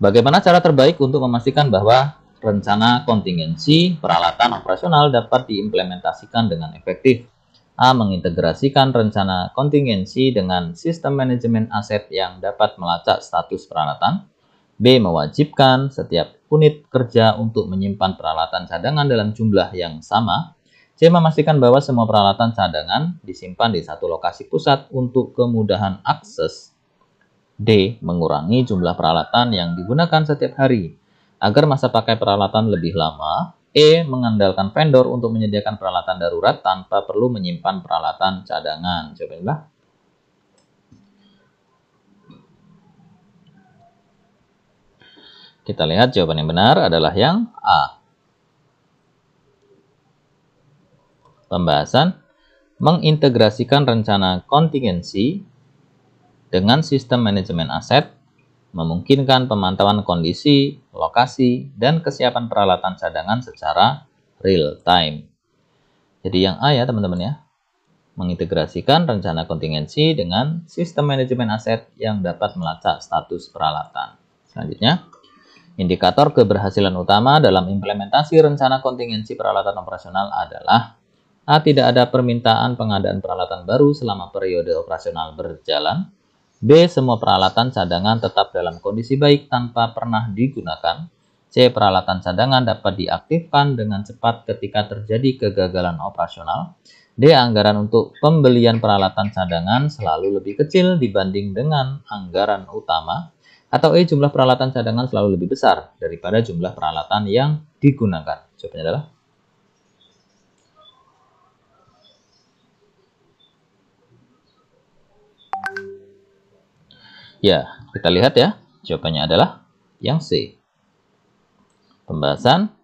bagaimana cara terbaik untuk memastikan bahwa rencana kontingensi peralatan operasional dapat diimplementasikan dengan efektif? A. Mengintegrasikan rencana kontingensi dengan sistem manajemen aset yang dapat melacak status peralatan. B. Mewajibkan setiap unit kerja untuk menyimpan peralatan cadangan dalam jumlah yang sama. C. Memastikan bahwa semua peralatan cadangan disimpan di satu lokasi pusat untuk kemudahan akses. D. Mengurangi jumlah peralatan yang digunakan setiap hari agar masa pakai peralatan lebih lama. E. Mengandalkan vendor untuk menyediakan peralatan darurat tanpa perlu menyimpan peralatan cadangan. Coba. Kita lihat jawaban yang benar adalah yang A. Pembahasan mengintegrasikan rencana kontingensi dengan sistem manajemen aset memungkinkan pemantauan kondisi, lokasi, dan kesiapan peralatan cadangan secara real time. Jadi yang A ya teman-teman ya. Mengintegrasikan rencana kontingensi dengan sistem manajemen aset yang dapat melacak status peralatan. Selanjutnya, indikator keberhasilan utama dalam implementasi rencana kontingensi peralatan operasional adalah A. Tidak ada permintaan pengadaan peralatan baru selama periode operasional berjalan. B. Semua peralatan cadangan tetap dalam kondisi baik tanpa pernah digunakan. C. Peralatan cadangan dapat diaktifkan dengan cepat ketika terjadi kegagalan operasional. D. Anggaran untuk pembelian peralatan cadangan selalu lebih kecil dibanding dengan anggaran utama. Atau E. Jumlah peralatan cadangan selalu lebih besar daripada jumlah peralatan yang digunakan. Jawabannya adalah ya, kita lihat ya. Jawabannya adalah yang C. Pembahasan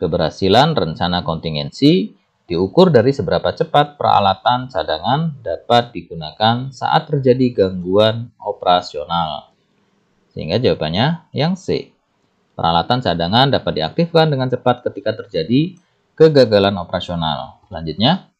keberhasilan rencana kontingensi diukur dari seberapa cepat peralatan cadangan dapat digunakan saat terjadi gangguan operasional. Sehingga jawabannya yang C. Peralatan cadangan dapat diaktifkan dengan cepat ketika terjadi kegagalan operasional. Selanjutnya,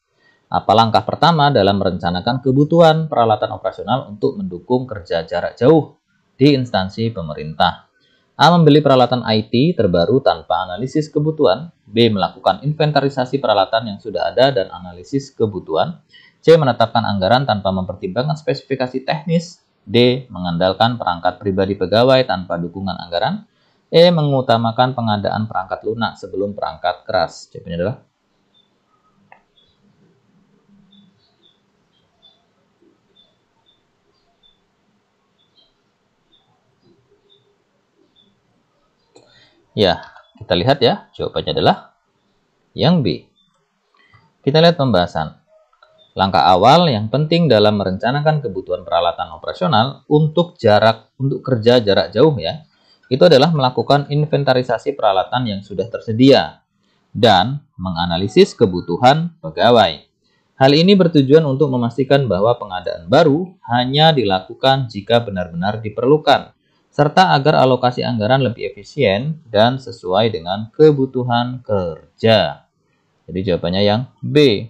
apa langkah pertama dalam merencanakan kebutuhan peralatan operasional untuk mendukung kerja jarak jauh di instansi pemerintah? A. Membeli peralatan IT terbaru tanpa analisis kebutuhan. B. Melakukan inventarisasi peralatan yang sudah ada dan analisis kebutuhan. C. Menetapkan anggaran tanpa mempertimbangkan spesifikasi teknis. D. Mengandalkan perangkat pribadi pegawai tanpa dukungan anggaran. E. Mengutamakan pengadaan perangkat lunak sebelum perangkat keras. Jawabannya adalah ya, kita lihat ya, jawabannya adalah yang B. Kita lihat pembahasan. Langkah awal yang penting dalam merencanakan kebutuhan peralatan operasional untuk kerja jarak jauh ya, itu adalah melakukan inventarisasi peralatan yang sudah tersedia dan menganalisis kebutuhan pegawai. Hal ini bertujuan untuk memastikan bahwa pengadaan baru hanya dilakukan jika benar-benar diperlukan, serta agar alokasi anggaran lebih efisien dan sesuai dengan kebutuhan kerja. Jadi jawabannya yang B.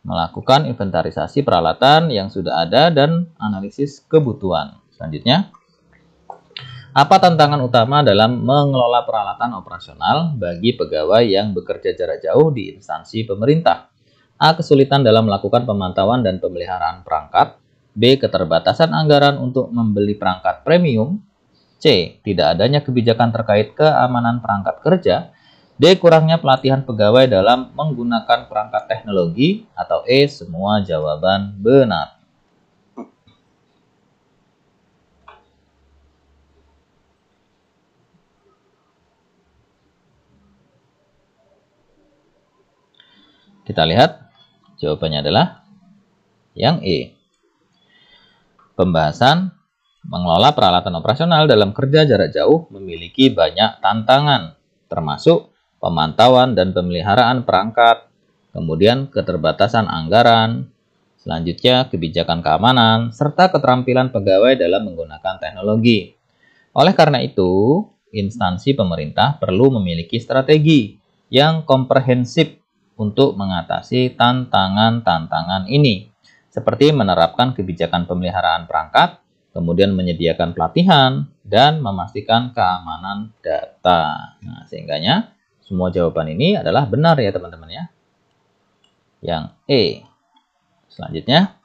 Melakukan inventarisasi peralatan yang sudah ada dan analisis kebutuhan. Selanjutnya, apa tantangan utama dalam mengelola peralatan operasional bagi pegawai yang bekerja jarak jauh di instansi pemerintah? A. Kesulitan dalam melakukan pemantauan dan pemeliharaan perangkat. B. Keterbatasan anggaran untuk membeli perangkat premium. C. Tidak adanya kebijakan terkait keamanan perangkat kerja. D. Kurangnya pelatihan pegawai dalam menggunakan perangkat teknologi. Atau E. Semua jawaban benar. Kita lihat, jawabannya adalah yang E. Pembahasan mengelola peralatan operasional dalam kerja jarak jauh memiliki banyak tantangan, termasuk pemantauan dan pemeliharaan perangkat, kemudian keterbatasan anggaran, selanjutnya kebijakan keamanan, serta keterampilan pegawai dalam menggunakan teknologi. Oleh karena itu, instansi pemerintah perlu memiliki strategi yang komprehensif untuk mengatasi tantangan-tantangan ini, seperti menerapkan kebijakan pemeliharaan perangkat, kemudian menyediakan pelatihan, dan memastikan keamanan data. Nah, sehingganya semua jawaban ini adalah benar ya teman-teman ya. Yang E. Selanjutnya,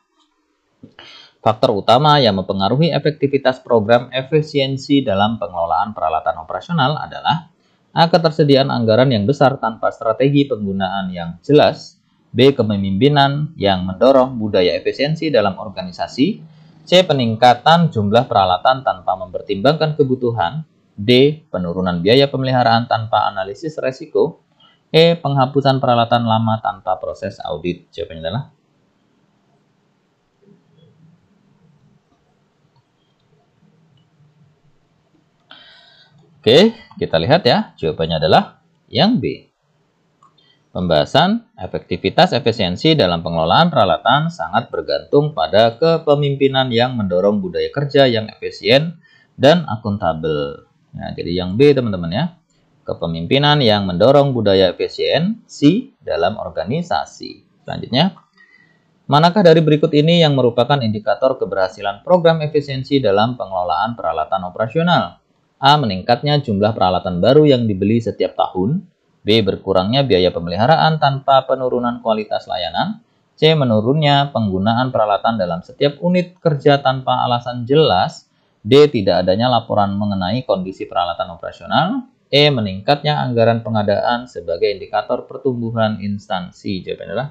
faktor utama yang mempengaruhi efektivitas program efisiensi dalam pengelolaan peralatan operasional adalah A. Ketersediaan anggaran yang besar tanpa strategi penggunaan yang jelas. B. Kepemimpinan yang mendorong budaya efisiensi dalam organisasi. C. Peningkatan jumlah peralatan tanpa mempertimbangkan kebutuhan. D. Penurunan biaya pemeliharaan tanpa analisis resiko. E. Penghapusan peralatan lama tanpa proses audit. Jawabannya adalah Oke, kita lihat ya. Jawabannya adalah yang B. Pembahasan efektivitas efisiensi dalam pengelolaan peralatan sangat bergantung pada kepemimpinan yang mendorong budaya kerja yang efisien dan akuntabel. Nah, jadi yang B teman-teman ya. Kepemimpinan yang mendorong budaya efisiensi dalam organisasi. Selanjutnya, manakah dari berikut ini yang merupakan indikator keberhasilan program efisiensi dalam pengelolaan peralatan operasional? A. Meningkatnya jumlah peralatan baru yang dibeli setiap tahun. B. Berkurangnya biaya pemeliharaan tanpa penurunan kualitas layanan. C. Menurunnya penggunaan peralatan dalam setiap unit kerja tanpa alasan jelas. D. Tidak adanya laporan mengenai kondisi peralatan operasional. E. Meningkatnya anggaran pengadaan sebagai indikator pertumbuhan instansi. Jawabannya adalah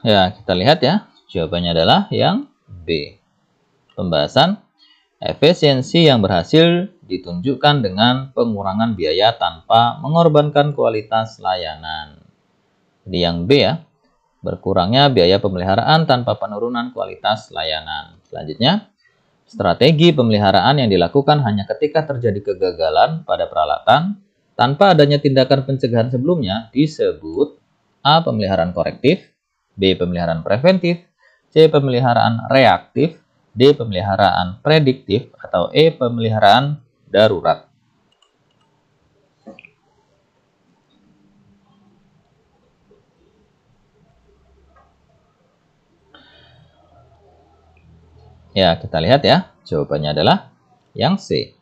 ya, kita lihat ya. Jawabannya adalah yang B. Pembahasan efisiensi yang berhasil ditunjukkan dengan pengurangan biaya tanpa mengorbankan kualitas layanan. Jadi yang B ya. Berkurangnya biaya pemeliharaan tanpa penurunan kualitas layanan. Selanjutnya, strategi pemeliharaan yang dilakukan hanya ketika terjadi kegagalan pada peralatan tanpa adanya tindakan pencegahan sebelumnya disebut A. Pemeliharaan korektif, B. Pemeliharaan preventif, C. Pemeliharaan reaktif, D. Pemeliharaan prediktif, atau E. Pemeliharaan darurat. Ya, kita lihat ya. Jawabannya adalah yang C.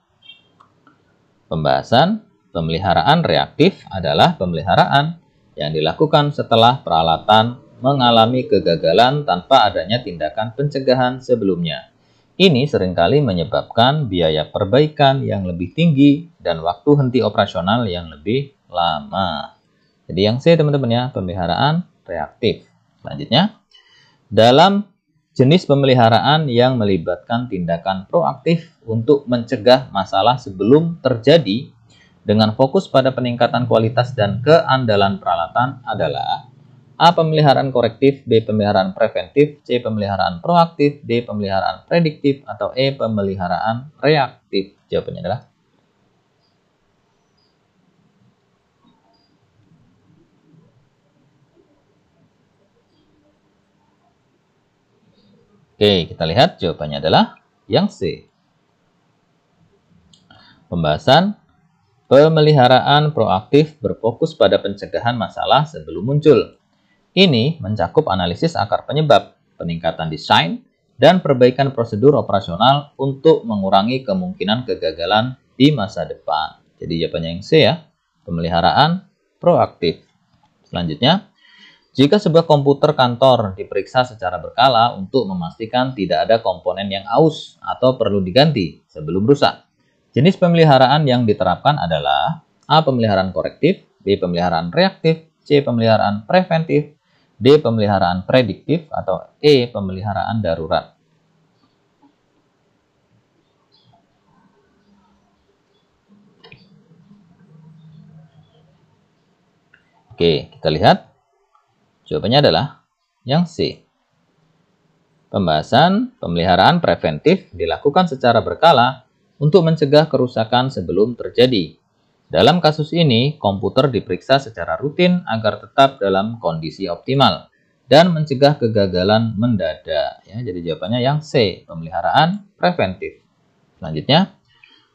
Pembahasan pemeliharaan reaktif adalah pemeliharaan yang dilakukan setelah peralatan mengalami kegagalan tanpa adanya tindakan pencegahan sebelumnya. Ini seringkali menyebabkan biaya perbaikan yang lebih tinggi dan waktu henti operasional yang lebih lama. Jadi yang C teman-teman ya, pemeliharaan reaktif. Selanjutnya, dalam jenis pemeliharaan yang melibatkan tindakan proaktif untuk mencegah masalah sebelum terjadi dengan fokus pada peningkatan kualitas dan keandalan peralatan adalah A. Pemeliharaan korektif, B. Pemeliharaan preventif, C. Pemeliharaan proaktif, D. Pemeliharaan prediktif, atau E. Pemeliharaan reaktif. Jawabannya adalah Oke, kita lihat jawabannya adalah yang C. Pembahasan pemeliharaan proaktif berfokus pada pencegahan masalah sebelum muncul. Ini mencakup analisis akar penyebab, peningkatan desain, dan perbaikan prosedur operasional untuk mengurangi kemungkinan kegagalan di masa depan. Jadi jawabannya yang C ya, pemeliharaan proaktif. Selanjutnya, jika sebuah komputer kantor diperiksa secara berkala untuk memastikan tidak ada komponen yang aus atau perlu diganti sebelum rusak, jenis pemeliharaan yang diterapkan adalah A. Pemeliharaan korektif, B. Pemeliharaan reaktif, C. Pemeliharaan preventif, D. Pemeliharaan prediktif, atau E. Pemeliharaan darurat. Oke, kita lihat. Jawabannya adalah yang C. Pembahasan pemeliharaan preventif dilakukan secara berkala untuk mencegah kerusakan sebelum terjadi. Dalam kasus ini, komputer diperiksa secara rutin agar tetap dalam kondisi optimal dan mencegah kegagalan mendadak. Ya, jadi jawabannya yang C, pemeliharaan preventif. Selanjutnya,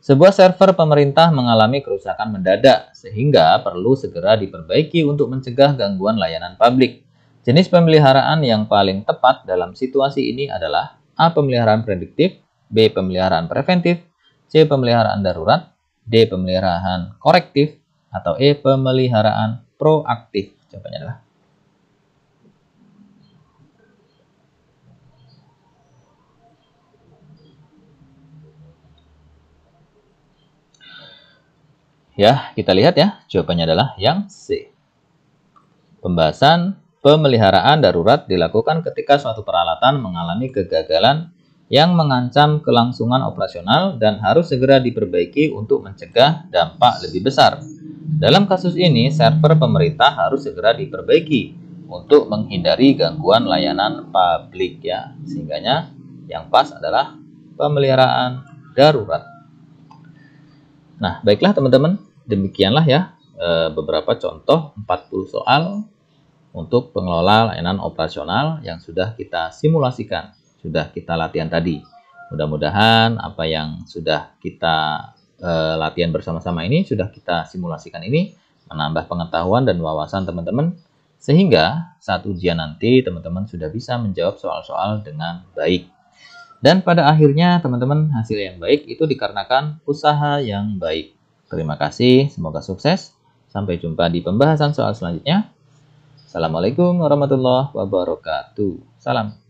sebuah server pemerintah mengalami kerusakan mendadak sehingga perlu segera diperbaiki untuk mencegah gangguan layanan publik. Jenis pemeliharaan yang paling tepat dalam situasi ini adalah A. Pemeliharaan prediktif, B. Pemeliharaan preventif, C. Pemeliharaan darurat, D. Pemeliharaan korektif, atau E. Pemeliharaan proaktif. Jawabannya adalah ya, kita lihat ya, jawabannya adalah yang C. Pembahasan pemeliharaan darurat dilakukan ketika suatu peralatan mengalami kegagalan yang mengancam kelangsungan operasional dan harus segera diperbaiki untuk mencegah dampak lebih besar. Dalam kasus ini, server pemerintah harus segera diperbaiki untuk menghindari gangguan layanan publik ya. Sehingganya yang pas adalah pemeliharaan darurat. Nah, baiklah teman-teman, demikianlah ya beberapa contoh 40 soal untuk pengelola layanan operasional yang sudah kita simulasikan, sudah kita latihan tadi. Mudah-mudahan apa yang sudah kita latihan bersama-sama ini, sudah kita simulasikan ini, menambah pengetahuan dan wawasan teman-teman, sehingga saat ujian nanti teman-teman sudah bisa menjawab soal-soal dengan baik. Dan pada akhirnya teman-teman, hasil yang baik itu dikarenakan usaha yang baik. Terima kasih, semoga sukses. Sampai jumpa di pembahasan soal selanjutnya. Assalamualaikum warahmatullahi wabarakatuh. Salam.